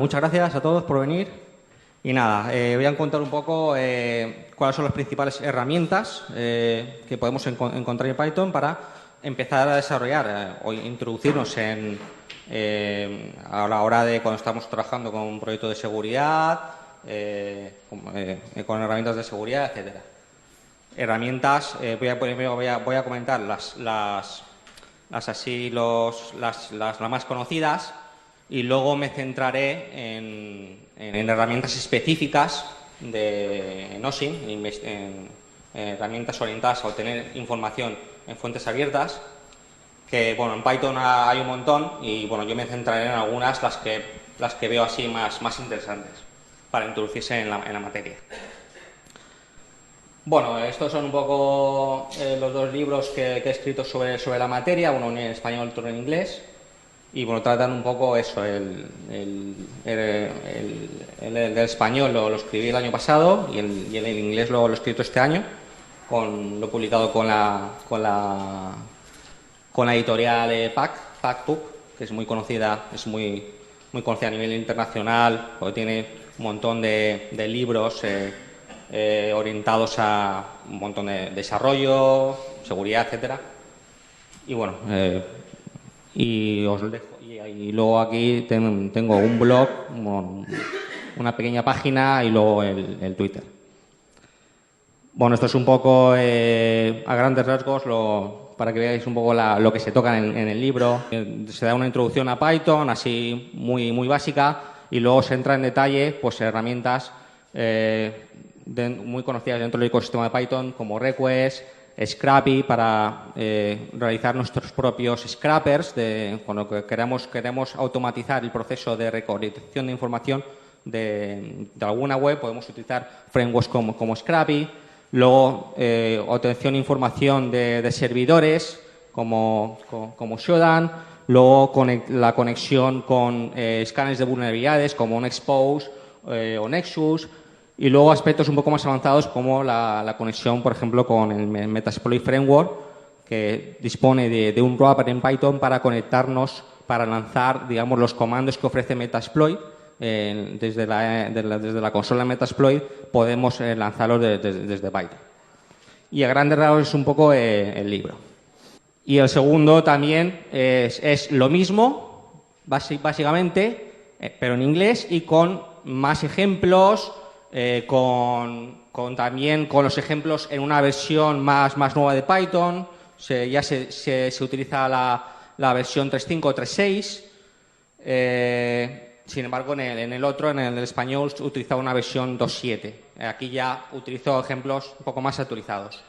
muchas gracias a todos por venir. Y nada, voy a contar un poco cuáles son las principales herramientas que podemos encontrar en Python para empezar a desarrollar o introducirnos a la hora de cuando estamos trabajando con un proyecto de seguridad, con herramientas de seguridad, etcétera. Herramientas, voy a comentar las más conocidas y luego me centraré en herramientas específicas de Notion, en herramientas orientadas a obtener información en fuentes abiertas, que bueno, en Python hay un montón y bueno, yo me centraré en algunas, las que veo así más interesantes para introducirse en la materia. Bueno, estos son un poco los dos libros que he escrito sobre la materia, uno en español, otro en inglés, y bueno, tratan un poco eso. El del español lo escribí el año pasado y el inglés lo he escrito este año, lo he publicado con la editorial PacBook, que es muy conocida, muy conocida a nivel internacional, porque tiene un montón de libros orientados a un montón de desarrollo, seguridad, etcétera. Y bueno, y os dejo. Y luego aquí tengo un blog, una pequeña página y luego el Twitter. Bueno, esto es un poco a grandes rasgos para que veáis un poco lo que se toca en el libro. Se da una introducción a Python, así muy básica, y luego se entra en detalle pues herramientas muy conocidas dentro del ecosistema de Python, como Request, Scrappy, para realizar nuestros propios scrappers cuando queremos automatizar el proceso de recolección de información de alguna web. Podemos utilizar frameworks como Scrappy. Luego, obtención de información de servidores como Shodan. Luego, la conexión con escáneres de vulnerabilidades como Nexpose o Nexus. Y luego aspectos un poco más avanzados como la conexión, por ejemplo, con el Metasploit Framework, que dispone de un wrapper en Python para conectarnos, para lanzar, digamos, los comandos que ofrece Metasploit. Desde la consola Metasploit podemos lanzarlos desde Python. Y a grandes rasgos es un poco el libro. Y el segundo también es lo mismo, básicamente, pero en inglés y con más ejemplos, también con los ejemplos en una versión más nueva de Python. Ya se utiliza la versión 3.5 o 3.6. Sin embargo, en el español, utilizaba una versión 2.7. Aquí ya utilizo ejemplos un poco más actualizados.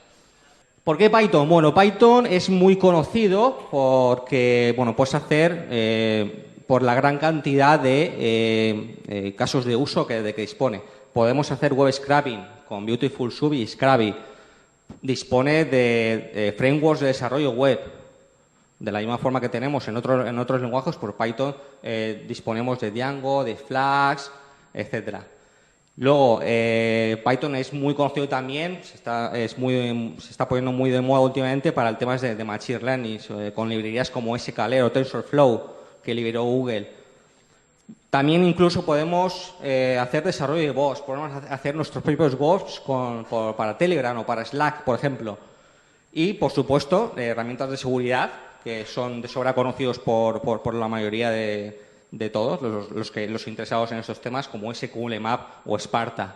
¿Por qué Python? Bueno, Python es muy conocido porque, bueno, puedes hacer por la gran cantidad de casos de uso de que dispone. Podemos hacer web scrapping con Beautiful Soup y Scrappy. Dispone de frameworks de desarrollo web. De la misma forma que tenemos en otros lenguajes, por Python disponemos de Django, de Flask, etcétera. Luego, Python es muy conocido también, se está poniendo muy de moda últimamente para el tema de Machine Learning, con librerías como sklearn o TensorFlow, que liberó Google. También incluso podemos hacer desarrollo de bots, podemos hacer nuestros propios bots para Telegram o para Slack, por ejemplo. Y, por supuesto, herramientas de seguridad que son de sobra conocidos por la mayoría de todos los interesados en estos temas, como SQLMap o Sparta.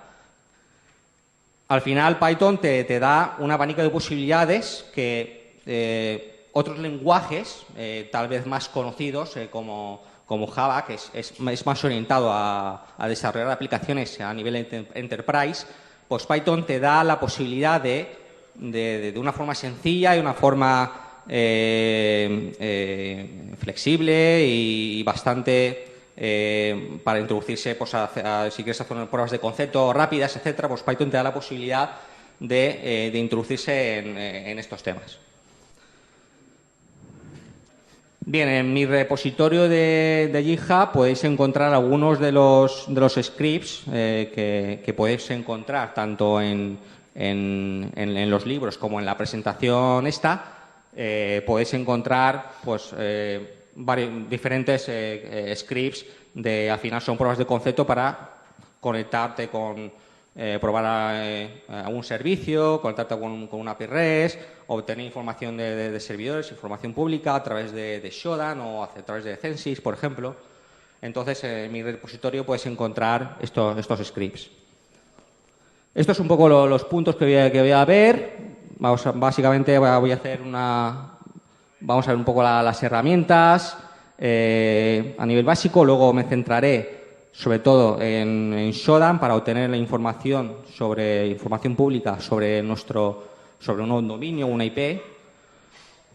Al final, Python te da un abanico de posibilidades que otros lenguajes, tal vez más conocidos, como Java, que es más orientado a desarrollar aplicaciones a nivel enterprise, pues Python te da la posibilidad de una forma sencilla y una forma flexible y bastante para introducirse, pues si quieres hacer pruebas de concepto rápidas, etcétera, pues Python te da la posibilidad de introducirse en estos temas. Bien, en mi repositorio de GitHub podéis encontrar algunos de los scripts que podéis encontrar tanto en los libros como en la presentación esta. Podéis encontrar pues diferentes scripts al final son pruebas de concepto para conectarte con, probar a un servicio, conectarte con una API REST, obtener información de servidores, información pública a través de Shodan o a través de Censis, por ejemplo. Entonces, en mi repositorio puedes encontrar estos scripts. Estos son un poco los puntos que voy a ver. Básicamente voy a hacer vamos a ver un poco las herramientas a nivel básico. Luego me centraré sobre todo en Shodan para obtener la información pública sobre un dominio, una IP.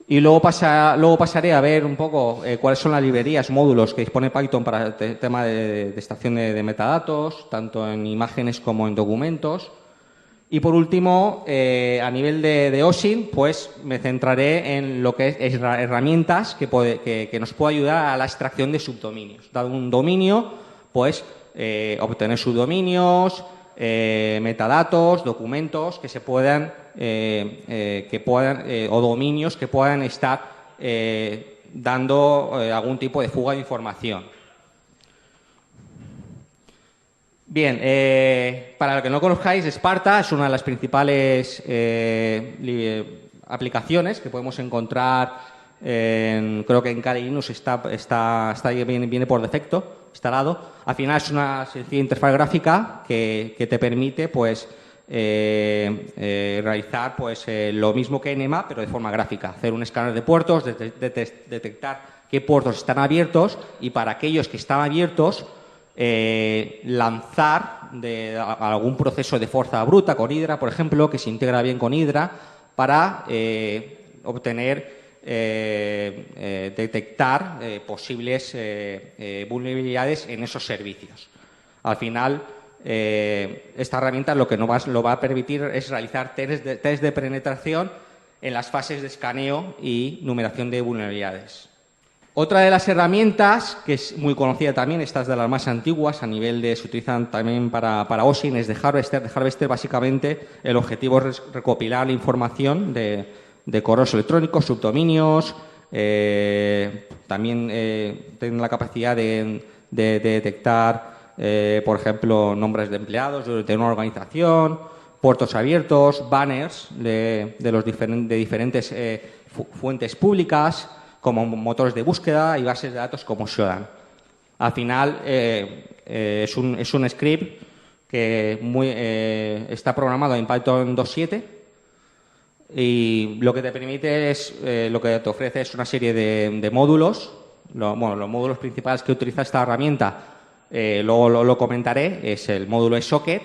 Y luego pasaré a ver un poco cuáles son las librerías, módulos que dispone Python para el tema de extracción de metadatos, tanto en imágenes como en documentos. Y por último, a nivel de OSINT, pues me centraré en lo que es herramientas que nos puede ayudar a la extracción de subdominios. Dado un dominio, pues obtener subdominios, metadatos, documentos que se puedan o dominios que puedan estar dando algún tipo de fuga de información. Bien, para los que no conozcáis, Sparta es una de las principales aplicaciones que podemos encontrar. Creo que en Kali Linux viene por defecto instalado. Al final es una sencilla interfaz gráfica que te permite, pues, realizar, pues, lo mismo que Nmap, pero de forma gráfica. Hacer un escáner de puertos, detectar qué puertos están abiertos y para aquellos que están abiertos lanzar algún proceso de fuerza bruta con Hydra, por ejemplo, que se integra bien con Hydra para obtener detectar posibles vulnerabilidades en esos servicios. Al final, esta herramienta lo que lo va a permitir es realizar test de penetración en las fases de escaneo y numeración de vulnerabilidades. Otra de las herramientas, que es muy conocida también, esta es de las más antiguas, se utilizan también para OSINT, es de Harvester. De Harvester, básicamente, el objetivo es recopilar la información de correos electrónicos, subdominios, también tienen la capacidad de detectar, por ejemplo, nombres de empleados de una organización, puertos abiertos, banners de diferentes fuentes públicas, como motores de búsqueda y bases de datos como Shodan. Al final, es un script que está programado en Python 2.7 y lo que te permite lo que te ofrece es una serie de módulos. Los módulos principales que utiliza esta herramienta, luego lo comentaré, es el módulo socket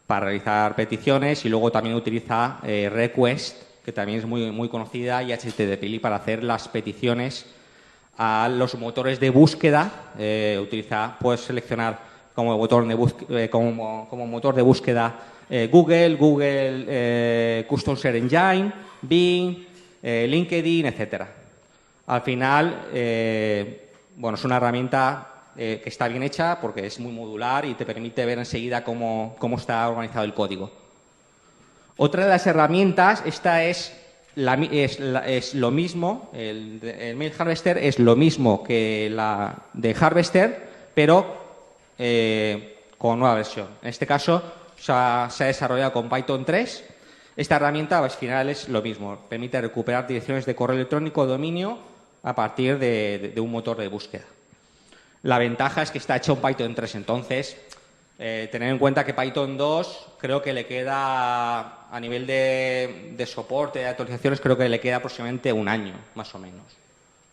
para realizar peticiones y luego también utiliza request, que también es muy conocida, y HTTP para hacer las peticiones a los motores de búsqueda. Puedes seleccionar como motor de búsqueda Google, Custom Search Engine, Bing, LinkedIn, etcétera. Al final, es una herramienta que está bien hecha porque es muy modular y te permite ver enseguida cómo está organizado el código. Otra de las herramientas, esta es lo mismo, el Mail Harvester es lo mismo que la de Harvester, pero con nueva versión. En este caso se ha desarrollado con Python 3. Esta herramienta al final es lo mismo, permite recuperar direcciones de correo electrónico o dominio a partir de un motor de búsqueda. La ventaja es que está hecho en Python 3, entonces tener en cuenta que Python 2 creo que le queda, a nivel de soporte, de actualizaciones, creo que le queda aproximadamente un año, más o menos,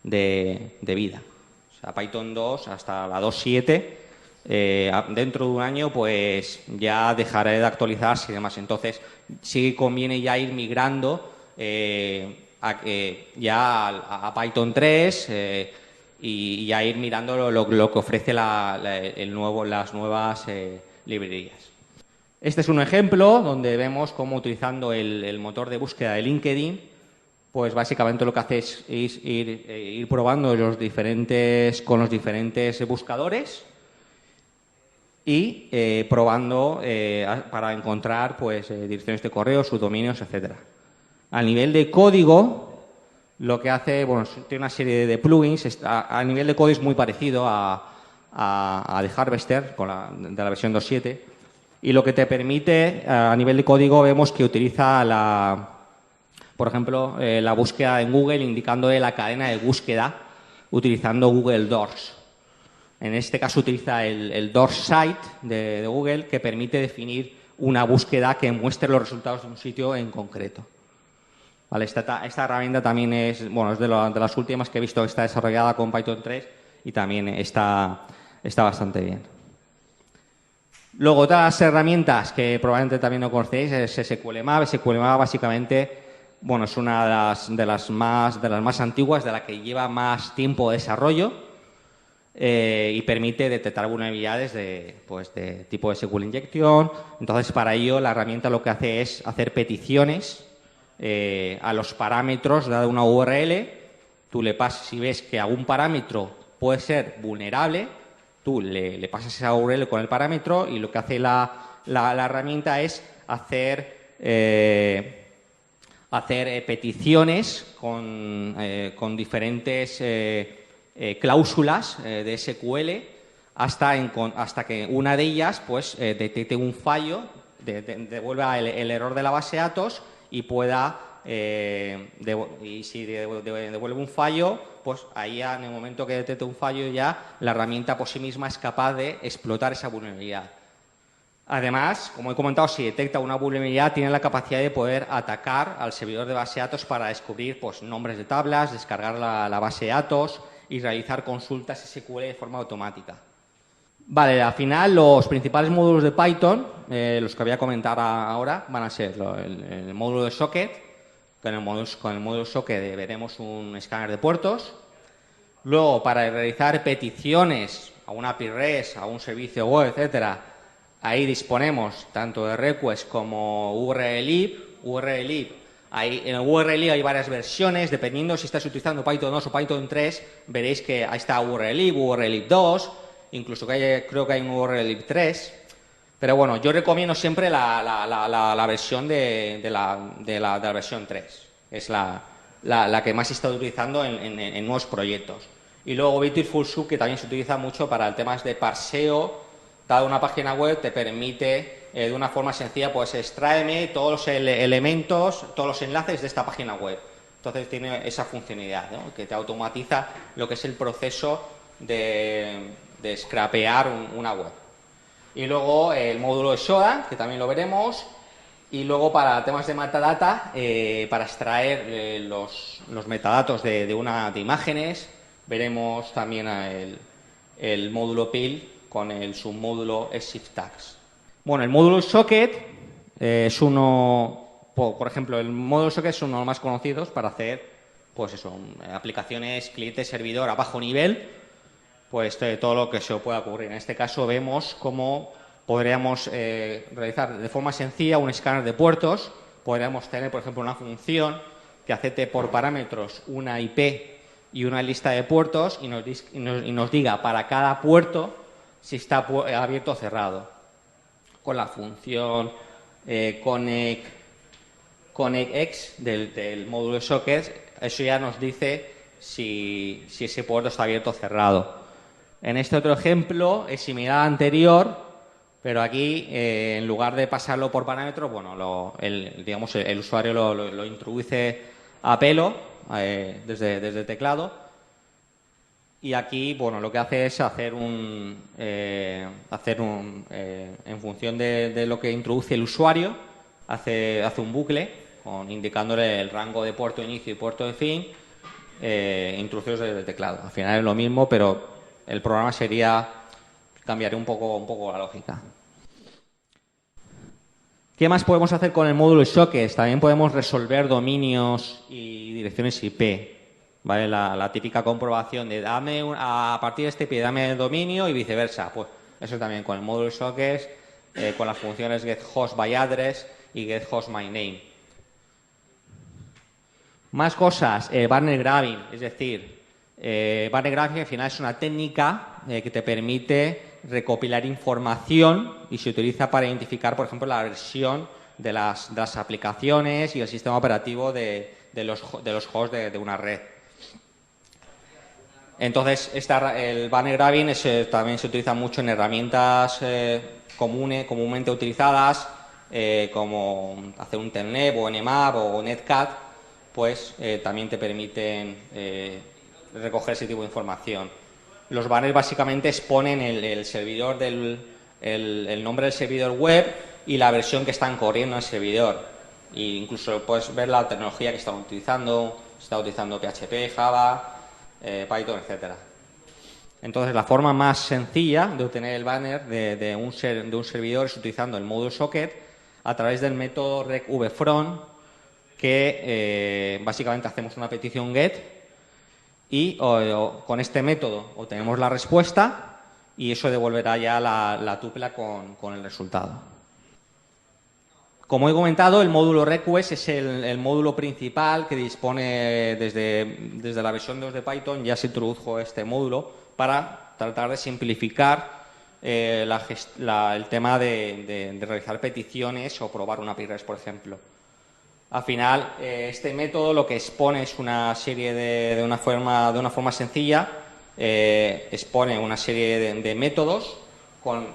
de vida. O sea, Python 2 hasta la 2.7, dentro de un año pues ya dejaré de actualizarse y demás. Entonces sí conviene ya ir migrando a Python 3 y ya ir mirando lo que ofrece las nuevas librerías. Este es un ejemplo donde vemos cómo utilizando el motor de búsqueda de LinkedIn, pues básicamente lo que hace es ir probando con los diferentes buscadores y probando para encontrar pues direcciones de correo, subdominios, etcétera. A nivel de código, lo que hace, bueno, tiene una serie de plugins. A nivel de código es muy parecido a The Harvester de la versión 2.7. Y lo que te permite, a nivel de código, vemos que utiliza por ejemplo, la búsqueda en Google, indicándole la cadena de búsqueda utilizando Google Doors. En este caso utiliza el Doors Site de Google, que permite definir una búsqueda que muestre los resultados de un sitio en concreto. Vale, esta herramienta también es, bueno, es de las últimas que he visto que está desarrollada con Python 3 y también está bastante bien. Luego, otras herramientas que probablemente también no conocéis es SQLMap. SQLMap básicamente, bueno, es una de las más antiguas, de la que lleva más tiempo de desarrollo y permite detectar vulnerabilidades de tipo SQL Injection. Entonces, para ello, la herramienta lo que hace es hacer peticiones a los parámetros de una URL. Tú le pasas, si ves que algún parámetro puede ser vulnerable, tú le pasas esa URL con el parámetro y lo que hace la herramienta es hacer peticiones con diferentes cláusulas de SQL hasta que una de ellas pues detecte un fallo, devuelva el error de la base de datos y pueda y si devuelve un fallo, pues ahí en el momento que detecte un fallo ya la herramienta por sí misma es capaz de explotar esa vulnerabilidad. Además, como he comentado, si detecta una vulnerabilidad tiene la capacidad de poder atacar al servidor de base de datos para descubrir pues, nombres de tablas, descargar la base de datos y realizar consultas SQL de forma automática. Vale, al final los principales módulos de Python, los que voy a comentar ahora, van a ser el módulo de socket. Con el módulo socket veremos un escáner de puertos. Luego, para realizar peticiones a una API REST, a un servicio web, etcétera, ahí disponemos tanto de request como URLlib. En el URLlib hay varias versiones, dependiendo si estás utilizando Python 2 o Python 3, veréis que ahí está URLlib, URLlib 2, incluso creo que hay un URLlib 3. Pero bueno, yo recomiendo siempre la versión de la versión 3. Es la que más se está utilizando en nuevos proyectos. Y luego Beautiful Soup, que también se utiliza mucho para el temas de parseo. Dada una página web te permite de una forma sencilla pues extráeme todos los elementos, todos los enlaces de esta página web. Entonces tiene esa funcionalidad, ¿no? Que te automatiza lo que es el proceso de scrapear una web. Y luego el módulo de SOA, que también lo veremos. Y luego para temas de metadata, para extraer los metadatos de imágenes, veremos también el módulo PIL con el submódulo Shift Tags. Bueno, el módulo Socket es por ejemplo, el módulo Socket es uno de los más conocidos para hacer, pues eso, aplicaciones cliente-servidor a bajo nivel, pues todo lo que se pueda ocurrir. En este caso vemos cómo podríamos realizar de forma sencilla un escáner de puertos. Podríamos tener, por ejemplo, una función que acepte por parámetros una IP y una lista de puertos y nos diga para cada puerto si está abierto o cerrado. Con la función connectX del módulo de sockets, eso ya nos dice si ese puerto está abierto o cerrado. En este otro ejemplo es similar al anterior, pero aquí en lugar de pasarlo por parámetros, bueno, el usuario lo introduce a pelo desde el teclado. Y aquí, bueno, lo que hace es en función de lo que introduce el usuario, hace un bucle indicándole el rango de puerto de inicio y puerto de fin, introducidos desde el teclado. Al final es lo mismo, pero el programa cambiaría un poco la lógica. ¿Qué más podemos hacer con el módulo de sockets? También podemos resolver dominios y direcciones IP. ¿Vale? La típica comprobación de a partir de este IP dame el dominio y viceversa. Pues eso también con el módulo de sockets, con las funciones getHostByAddress y getHostMyName. Más cosas, Barnet Grabbing, es decir, Barnet Grabbing al final es una técnica que te permite recopilar información y se utiliza para identificar, por ejemplo, la versión de las aplicaciones y el sistema operativo de de los hosts de una red. Entonces, el banner grabbing también se utiliza mucho en herramientas comúnmente utilizadas, como hacer un telnet o Nmap o Netcat, pues también te permiten recoger ese tipo de información. Los banners básicamente exponen el servidor el nombre del servidor web y la versión que están corriendo en el servidor. E incluso puedes ver la tecnología que están utilizando, si está utilizando PHP, Java, Python, etcétera. Entonces, la forma más sencilla de obtener el banner de un servidor es utilizando el módulo socket a través del método recvfront, que básicamente hacemos una petición get y con este método obtenemos la respuesta y eso devolverá ya la tupla con el resultado. Como he comentado, el módulo request es el módulo principal que dispone desde la versión 2 de Python. Ya se introdujo este módulo para tratar de simplificar el tema de realizar peticiones o probar una API REST, por ejemplo. Al final, este método lo que expone es una serie de una forma sencilla, expone una serie de métodos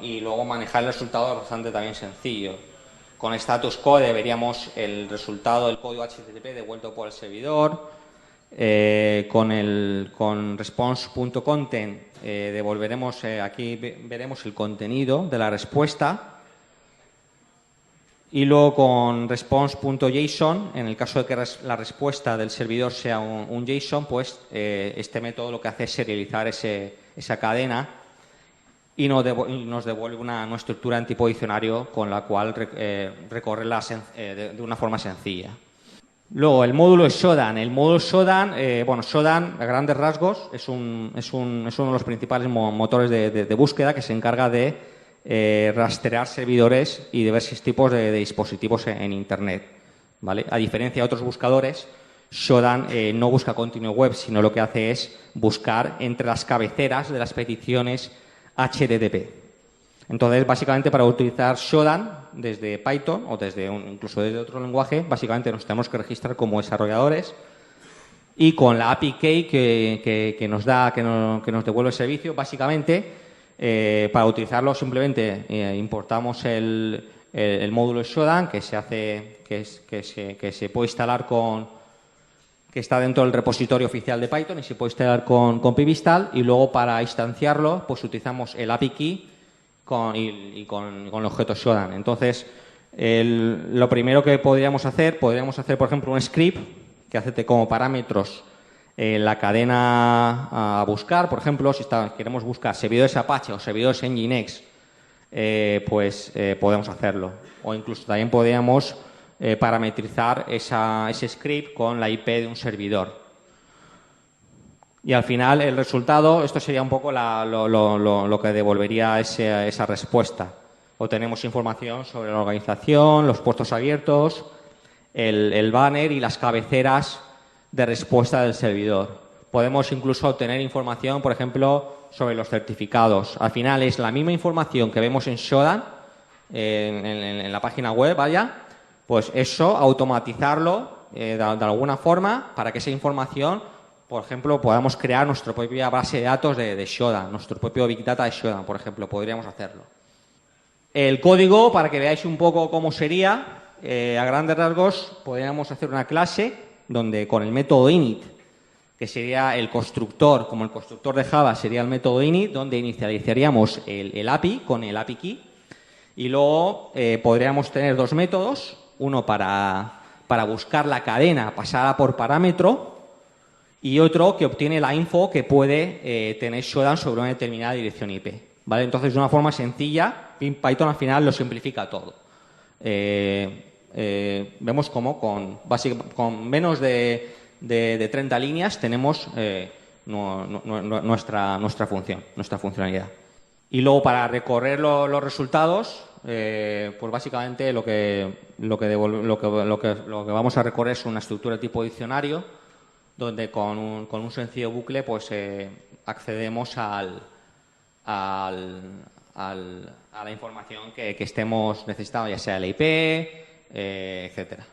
y luego manejar el resultado es bastante también sencillo. Con status code veríamos el resultado del código HTTP devuelto por el servidor. Con response.content devolveremos, aquí veremos el contenido de la respuesta. Y luego con response.json, en el caso de que la respuesta del servidor sea un JSON, pues este método lo que hace es serializar esa cadena y nos devuelve una estructura en tipo diccionario con la cual recorre de una forma sencilla. Luego, el módulo Shodan. El módulo Shodan, Shodan, a grandes rasgos, es uno de los principales motores de búsqueda que se encarga de rastrear servidores y diversos tipos de dispositivos en Internet, ¿vale? A diferencia de otros buscadores, Shodan no busca contenido web, sino lo que hace es buscar entre las cabeceras de las peticiones HTTP. Entonces, básicamente, para utilizar Shodan desde Python o incluso desde otro lenguaje, básicamente nos tenemos que registrar como desarrolladores y con la API key que nos devuelve el servicio, básicamente, para utilizarlo simplemente importamos el módulo Shodan que se puede instalar que está dentro del repositorio oficial de Python y se puede instalar con pybinstall, y luego para instanciarlo pues utilizamos el API key con el objeto Shodan. Entonces, lo primero que podríamos hacer, por ejemplo, un script que acepte como parámetros la cadena a buscar. Por ejemplo, si queremos buscar servidores Apache o servidores Nginx, podemos hacerlo. O incluso también podríamos parametrizar ese script con la IP de un servidor. Y al final el resultado, esto sería un poco lo que devolvería esa respuesta. Obtenemos información sobre la organización, los puestos abiertos, el banner y las cabeceras de respuesta del servidor. Podemos incluso obtener información, por ejemplo, sobre los certificados. Al final es la misma información que vemos en Shodan, en la página web, pues eso, automatizarlo de alguna forma para que esa información, por ejemplo, podamos crear nuestra propia base de datos de Shodan, nuestro propio Big Data de Shodan, por ejemplo, podríamos hacerlo. El código, para que veáis un poco cómo sería, a grandes rasgos, podríamos hacer una clase donde con el método init, que sería el constructor, como el constructor de Java sería el método init, donde inicializaríamos el API con el API key, y luego podríamos tener dos métodos, uno para buscar la cadena pasada por parámetro y otro que obtiene la info que puede tener Shodan sobre una determinada dirección IP. ¿Vale? Entonces, de una forma sencilla, Python al final lo simplifica todo. Vemos cómo con menos de 30 líneas tenemos nuestra función, nuestra funcionalidad. Y luego, para recorrer los resultados, pues básicamente lo que vamos a recorrer es una estructura de tipo diccionario, donde con un sencillo bucle pues accedemos a la información que estemos necesitando, ya sea la IP, etcétera.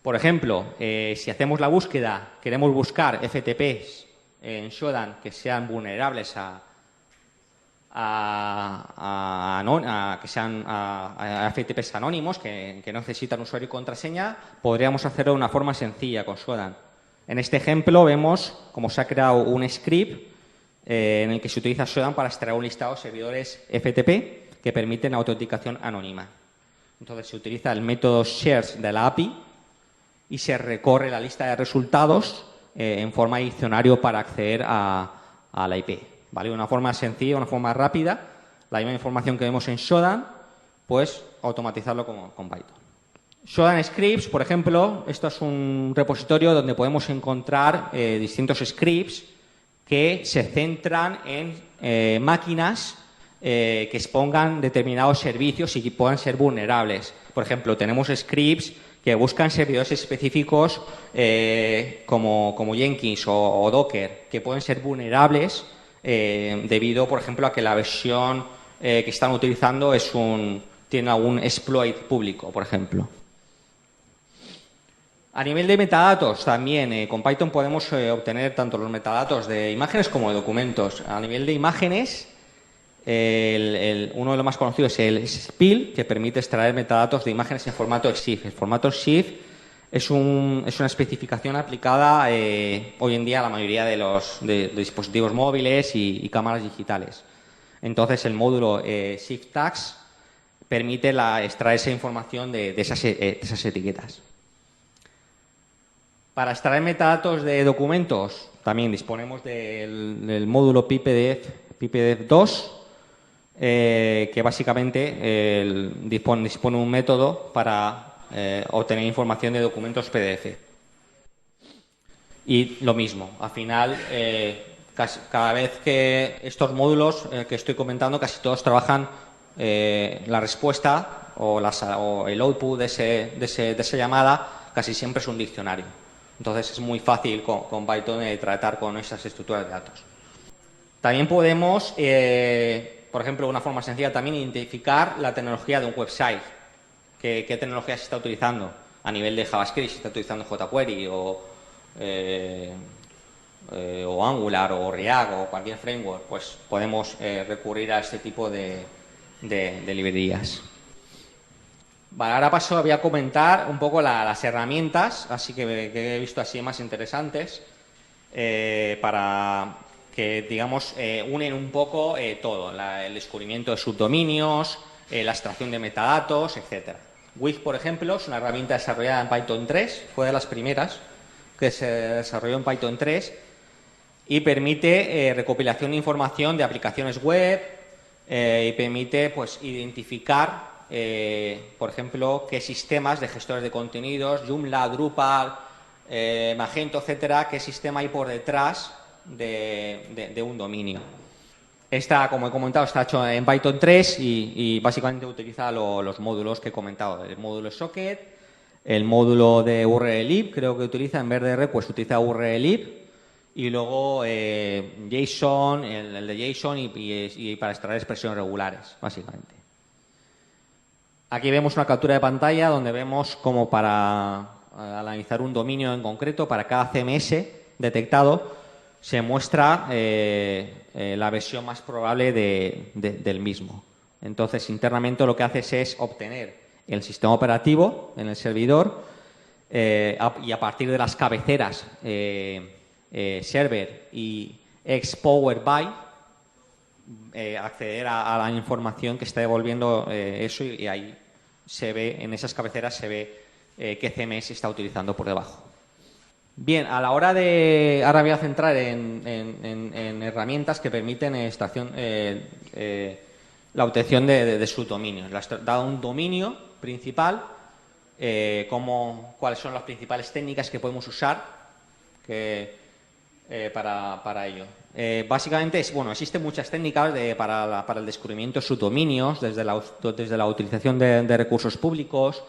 Por ejemplo, si hacemos la búsqueda, queremos buscar FTPs en Shodan que sean vulnerables que sean FTPs anónimos, que no necesitan usuario y contraseña, podríamos hacerlo de una forma sencilla con Shodan. En este ejemplo vemos cómo se ha creado un script en el que se utiliza Shodan para extraer un listado de servidores FTP que permiten autenticación anónima. Entonces se utiliza el método shares de la API y se recorre la lista de resultados en forma de diccionario para acceder a la IP. ¿Vale? Una forma sencilla, una forma rápida, la misma información que vemos en Shodan, pues automatizarlo con Python. Shodan Scripts, por ejemplo, esto es un repositorio donde podemos encontrar distintos scripts que se centran en máquinas que expongan determinados servicios y que puedan ser vulnerables. Por ejemplo, tenemos scripts que buscan servidores específicos como Jenkins o Docker, que pueden ser vulnerables debido, por ejemplo, a que la versión que están utilizando tiene algún exploit público, por ejemplo. A nivel de metadatos, también con Python podemos obtener tanto los metadatos de imágenes como de documentos. A nivel de imágenes, uno de los más conocidos es el SPIL, que permite extraer metadatos de imágenes en formato EXIF. El formato EXIF es una especificación aplicada hoy en día a la mayoría de dispositivos móviles y cámaras digitales. Entonces, el módulo SIF Tags permite extraer esa información de esas etiquetas. Para extraer metadatos de documentos, también disponemos del módulo PyPDF2, que básicamente dispone un método para obtener información de documentos PDF. Y lo mismo, al final, cada vez que estos módulos que estoy comentando, casi todos trabajan la respuesta o el output de esa llamada, casi siempre es un diccionario. Entonces es muy fácil con Python tratar con esas estructuras de datos. También podemos, por ejemplo, de una forma sencilla, también identificar la tecnología de un website. ¿Qué tecnología se está utilizando? A nivel de JavaScript, se está utilizando jQuery o Angular o React o cualquier framework, pues podemos recurrir a este tipo de librerías. Vale, ahora voy a comentar un poco las herramientas, así que he visto así más interesantes, para que, digamos, unen un poco todo, el descubrimiento de subdominios, la extracción de metadatos, etcétera. Wix, por ejemplo, es una herramienta desarrollada en Python 3, fue de las primeras que se desarrolló en Python 3 y permite recopilación de información de aplicaciones web y permite, pues, identificar por ejemplo, qué sistemas de gestores de contenidos, Joomla, Drupal, Magento, etcétera, qué sistema hay por detrás de un dominio. Esta, como he comentado, está hecho en Python 3 y básicamente utiliza los módulos que he comentado, el módulo socket, el módulo de URLlib, creo que utiliza, en vez de request utiliza URLlib, y luego JSON, el de JSON y para extraer expresiones regulares, básicamente. Aquí vemos una captura de pantalla donde vemos cómo para analizar un dominio en concreto, para cada CMS detectado, se muestra la versión más probable del mismo. Entonces, internamente lo que haces es obtener el sistema operativo en el servidor y a partir de las cabeceras server y xPowered by acceder a la información que está devolviendo eso y ahí se ve, en esas cabeceras se ve qué CMS se está utilizando por debajo. Bien, a la hora de... Ahora voy a centrar en herramientas que permiten la obtención de subdominios. Dado un dominio principal, cuáles son las principales técnicas que podemos usar para ello. Básicamente, existen muchas técnicas para el descubrimiento de subdominios, desde la utilización de recursos públicos,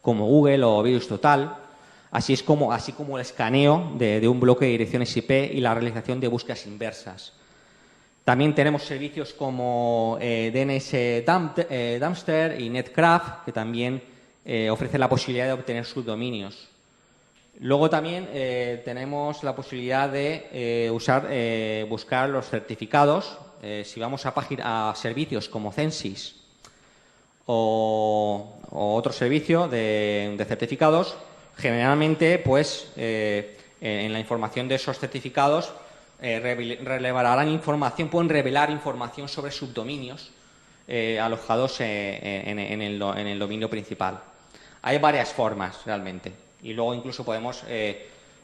como Google o VirusTotal, así como el escaneo de un bloque de direcciones IP y la realización de búsquedas inversas. También tenemos servicios como DNS Dumpster y Netcraft, que también ofrecen la posibilidad de obtener subdominios. Luego también tenemos la posibilidad de buscar los certificados. Si vamos a servicios como Censis o otro servicio de certificados, generalmente, pues, en la información de esos certificados pueden revelar información sobre subdominios alojados en el dominio principal. Hay varias formas realmente, y luego incluso podemos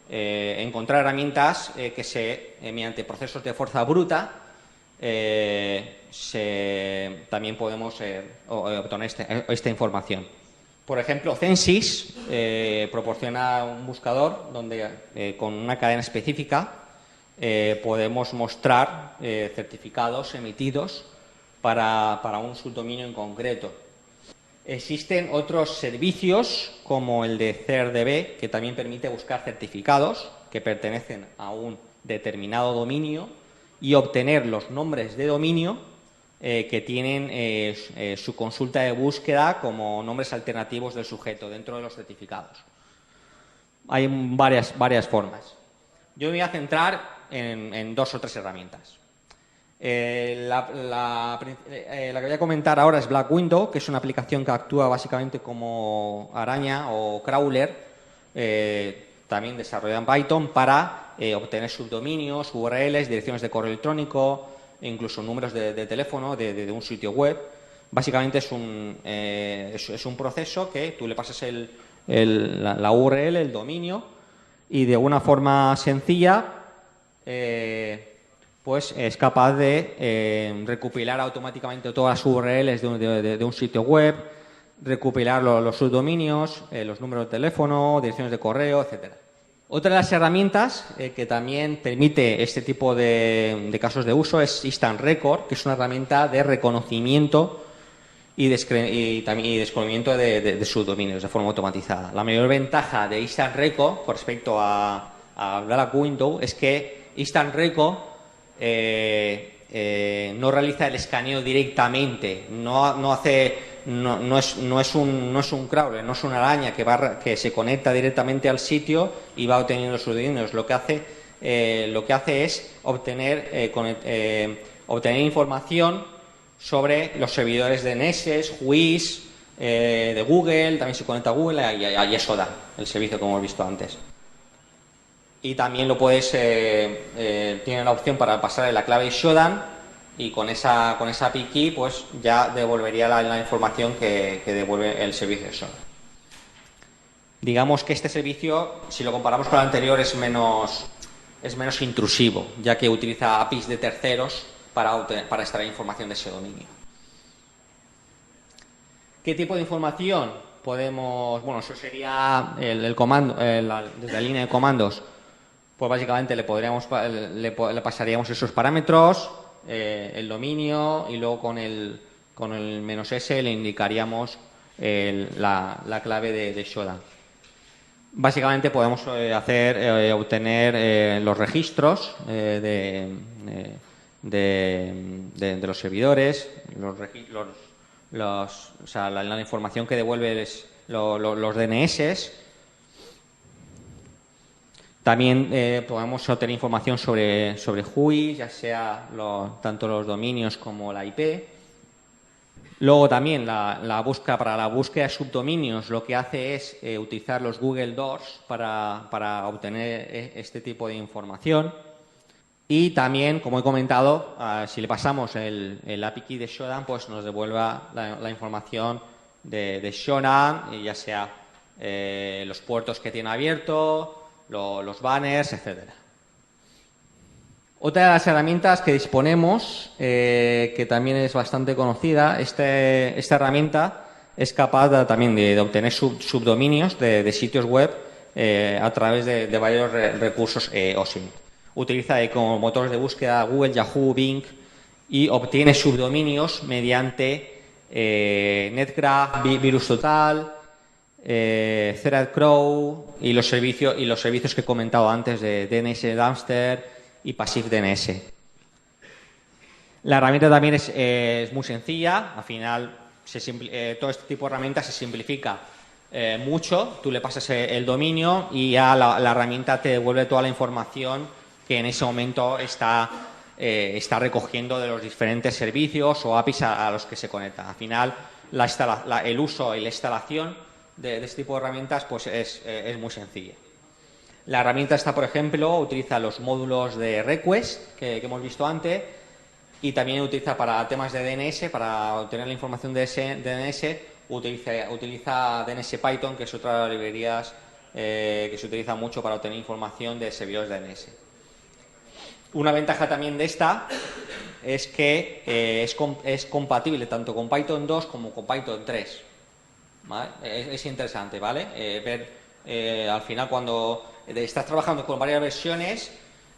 encontrar herramientas que mediante procesos de fuerza bruta también podemos obtener esta información. Por ejemplo, Censis proporciona un buscador donde con una cadena específica podemos mostrar certificados emitidos para un subdominio en concreto. Existen otros servicios como el de CERDB, que también permite buscar certificados que pertenecen a un determinado dominio y obtener los nombres de dominio que tienen su consulta de búsqueda como nombres alternativos del sujeto dentro de los certificados. Hay varias formas. Yo me voy a centrar en 2 o 3 herramientas. La que voy a comentar ahora es Black Widow, que es una aplicación que actúa básicamente como araña o crawler, también desarrollada en Python para obtener subdominios, URLs, direcciones de correo electrónico, e incluso números de teléfono de un sitio web. Básicamente es un proceso que tú le pasas la URL, el dominio, y de una forma sencilla pues es capaz de recopilar automáticamente todas las URLs de un sitio web, recopilar los subdominios, los números de teléfono, direcciones de correo, etcétera. Otra de las herramientas que también permite este tipo de casos de uso es Instant Record, que es una herramienta de reconocimiento y descubrimiento de subdominios de forma automatizada. La mayor ventaja de Instant Record con respecto a Black Widow es que Instant Record no realiza el escaneo directamente, no es un crawler, no es una araña que se conecta directamente al sitio y va obteniendo sus dominios. Lo que hace es obtener información sobre los servidores de DNS, WHOIS, de Google, también se conecta a Google y a Shodan, el servicio que hemos visto antes. Y también tiene la opción para pasarle la clave Shodan, y con esa API key pues ya devolvería la información que devuelve el servicio de Shodan. Digamos que este servicio, si lo comparamos con el anterior, es menos intrusivo, ya que utiliza APIs de terceros para extraer información de ese dominio. ¿Qué tipo de información podemos...? Bueno, eso sería el comando, desde la línea de comandos. Pues básicamente le pasaríamos esos parámetros, el dominio, y luego con el -s le indicaríamos la clave de Shodan. Básicamente podemos obtener los registros de los servidores, la información que devuelve los DNS. También podemos obtener información sobre WHOIS, ya sea tanto los dominios como la IP. Luego también para la búsqueda de subdominios lo que hace es utilizar los Google Doors para obtener este tipo de información. Y también, como he comentado, si le pasamos el API key de Shodan, pues nos devuelva la información de Shodan, ya sea los puertos que tiene abierto, los banners, etcétera. Otra de las herramientas que disponemos, que también es bastante conocida, esta herramienta es capaz también de obtener subdominios de sitios web a través de varios recursos OSINT. Utiliza como motores de búsqueda Google, Yahoo, Bing, y obtiene subdominios mediante Netgraph, VirusTotal, ThreadCrow y los servicios que he comentado antes de DNS Dumpster y Passive DNS. La herramienta también es muy sencilla. Al final todo este tipo de herramientas se simplifica mucho, tú le pasas el dominio y ya la herramienta te devuelve toda la información que en ese momento está recogiendo de los diferentes servicios o APIs a los que se conecta. Al final, el uso y la instalación de este tipo de herramientas pues es muy sencilla. La herramienta esta, por ejemplo, utiliza los módulos de request que hemos visto antes y también utiliza para temas de DNS, para obtener la información de ese DNS, utiliza DNS Python, que es otra de las librerías que se utiliza mucho para obtener información de servidores DNS. Una ventaja también de esta es que es compatible tanto con Python 2 como con Python 3. ¿Vale? Es interesante, ¿vale? Ver al final cuando estás trabajando con varias versiones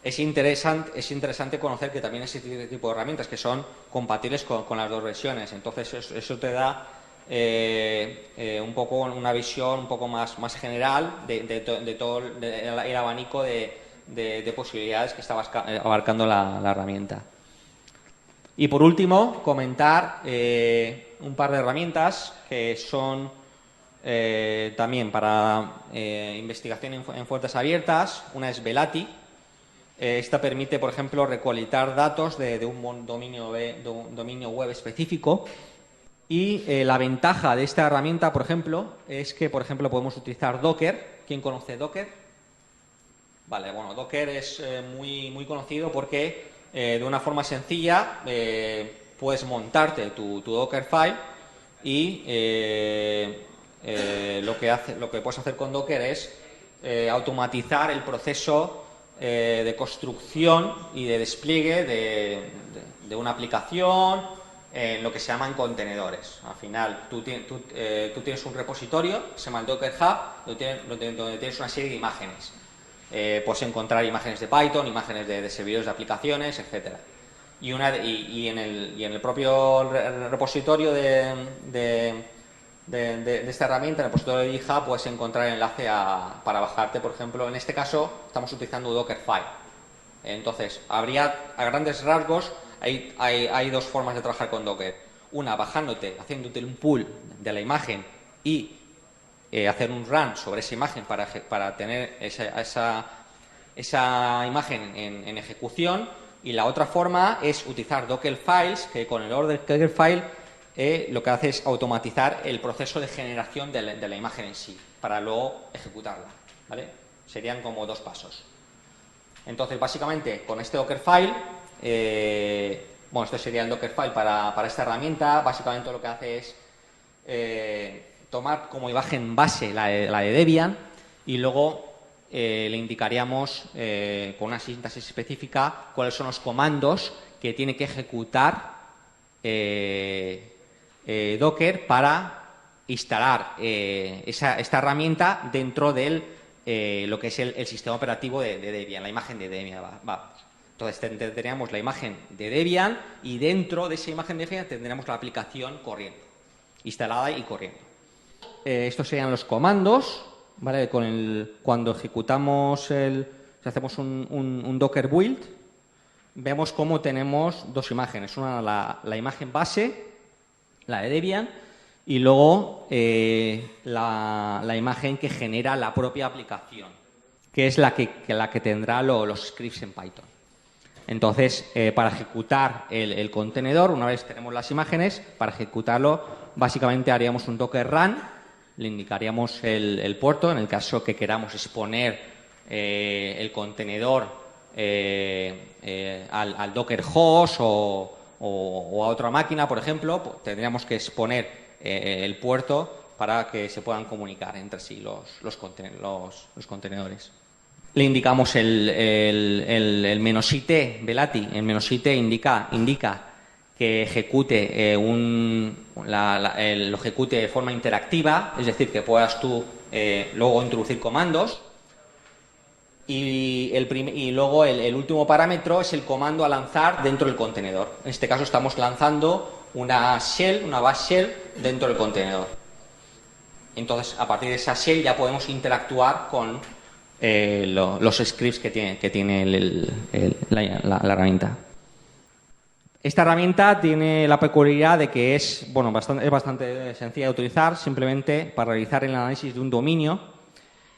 es interesante conocer que también existe tipo de herramientas que son compatibles con las dos versiones. Entonces eso te da un poco una visión un poco más general de todo el abanico de posibilidades que está abarcando la herramienta. Y por último, comentar un par de herramientas que son también para investigación en fuentes abiertas. Una es Velati. Esta permite, por ejemplo, recolectar datos de un dominio web específico. Y la ventaja de esta herramienta, por ejemplo, es que, por ejemplo, podemos utilizar Docker. ¿Quién conoce Docker? Vale, bueno, Docker es muy conocido porque de una forma sencilla puedes montarte tu Dockerfile y lo que puedes hacer con Docker es automatizar el proceso de construcción y de despliegue de una aplicación en lo que se llaman contenedores. Al final, tú tienes un repositorio, se llama el Docker Hub, donde tienes una serie de imágenes. Puedes encontrar imágenes de Python, imágenes de servidores de aplicaciones, etcétera. Y en el propio repositorio de esta herramienta, en el repositorio de GitHub, puedes encontrar el enlace para bajarte, por ejemplo, en este caso estamos utilizando Dockerfile. Entonces, a grandes rasgos, hay dos formas de trabajar con Docker. Una, haciéndote un pull de la imagen y hacer un run sobre esa imagen para tener esa imagen en ejecución. Y la otra forma es utilizar Dockerfiles, que con el Dockerfile lo que hace es automatizar el proceso de generación de la imagen en sí, para luego ejecutarla, ¿vale? Serían como dos pasos. Entonces, básicamente, con este Dockerfile, esto sería el Dockerfile para esta herramienta. Básicamente lo que hace es tomar como imagen base la de Debian y luego le indicaríamos con una sintaxis específica cuáles son los comandos que tiene que ejecutar Docker para instalar esta herramienta dentro de lo que es el sistema operativo de Debian, la imagen de Debian. Entonces tendríamos la imagen de Debian y dentro de esa imagen de Debian tendríamos la aplicación corriendo, instalada y corriendo. Estos serían los comandos, ¿vale? Cuando ejecutamos si hacemos un Docker build, vemos cómo tenemos dos imágenes. Una, la imagen base, la de Debian, y luego la imagen que genera la propia aplicación, que es la que tendrá los scripts en Python. Entonces, para ejecutar el contenedor, una vez tenemos las imágenes, para ejecutarlo, básicamente haríamos un Docker run, le indicaríamos el puerto, en el caso que queramos exponer el contenedor al Docker host o a otra máquina, por ejemplo, pues tendríamos que exponer el puerto para que se puedan comunicar entre sí los contenedores. Le indicamos el -it, Velati. El -it indica que ejecute lo ejecute de forma interactiva, es decir, que puedas tú luego introducir comandos. Y luego el último parámetro es el comando a lanzar dentro del contenedor. En este caso estamos lanzando una bash shell dentro del contenedor. Entonces, a partir de esa shell ya podemos interactuar con los scripts que tiene la herramienta. Esta herramienta tiene la peculiaridad de que es bastante sencilla de utilizar. Simplemente para realizar el análisis de un dominio,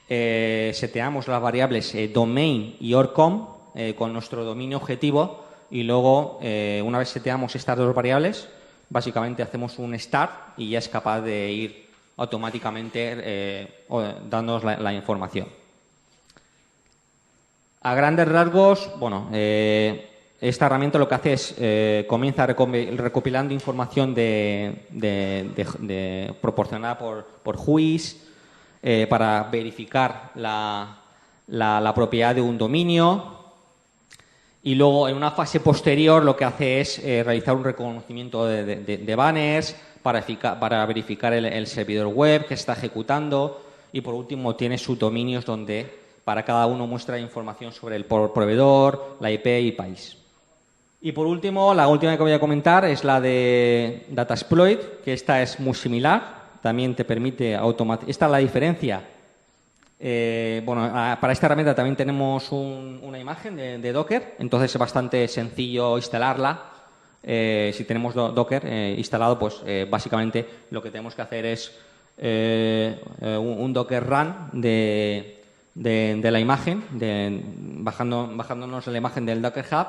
seteamos las variables domain y .org.com con nuestro dominio objetivo y luego, una vez seteamos estas dos variables, básicamente hacemos un start y ya es capaz de ir automáticamente dándonos la información. A grandes rasgos, esta herramienta lo que hace es comienza recopilando información proporcionada por WHOIS para verificar la propiedad de un dominio. Y luego, en una fase posterior, lo que hace es realizar un reconocimiento de banners para verificar el servidor web que está ejecutando. Y, por último, tiene subdominios donde para cada uno muestra información sobre el proveedor, la IP y país. Y, por último, la última que voy a comentar es la de Datasploit, que esta es muy similar. También te permite automatizar. Esta es la diferencia. Para esta herramienta también tenemos una imagen de Docker, entonces es bastante sencillo instalarla. Si tenemos Docker instalado, pues básicamente lo que tenemos que hacer es un Docker run de la imagen, bajándonos la imagen del Docker Hub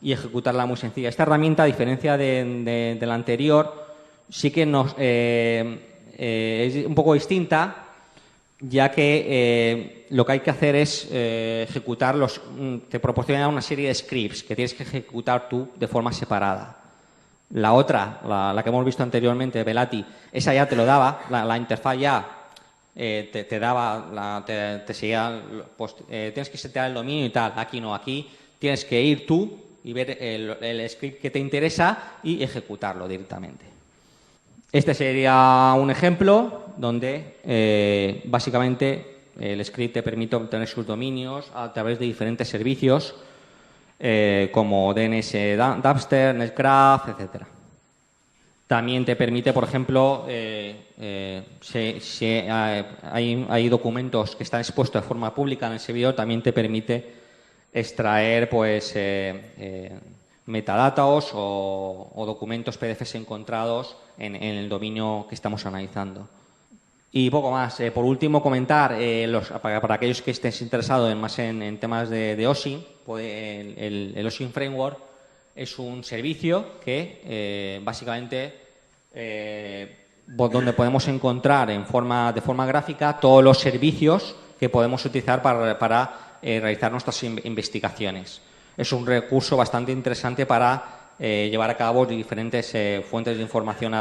y ejecutarla muy sencilla. Esta herramienta, a diferencia de la anterior, sí que es un poco distinta, ya que lo que hay que hacer es ejecutar te proporciona una serie de scripts que tienes que ejecutar tú de forma separada. La otra, la que hemos visto anteriormente, Velati, esa ya te lo daba, la interfaz ya te daba, te seguía, pues tienes que setear el dominio y tal. Aquí no, aquí tienes que ir tú y ver el script que te interesa y ejecutarlo directamente. Este sería un ejemplo donde básicamente el script te permite obtener sus dominios a través de diferentes servicios como DNS Dumpster, Netgraph, etcétera. También te permite, por ejemplo, hay documentos que están expuestos de forma pública en el servidor, también te permite extraer pues metadatos o documentos PDFs encontrados en el dominio que estamos analizando. Y poco más. Por último, comentar, para aquellos que estén interesados más en temas de OSINT, pues el OSINT Framework es un servicio que básicamente donde podemos encontrar de forma gráfica todos los servicios que podemos utilizar para realizar nuestras investigaciones. Es un recurso bastante interesante para llevar a cabo diferentes fuentes de información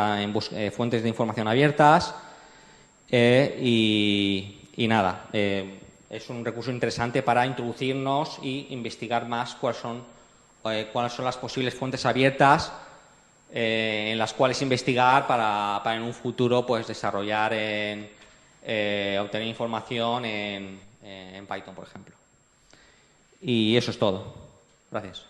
abiertas y nada, es un recurso interesante para introducirnos e investigar más cuáles son las posibles fuentes abiertas en las cuales investigar para en un futuro pues desarrollar obtener información en Python, por ejemplo. Y eso es todo. Gracias.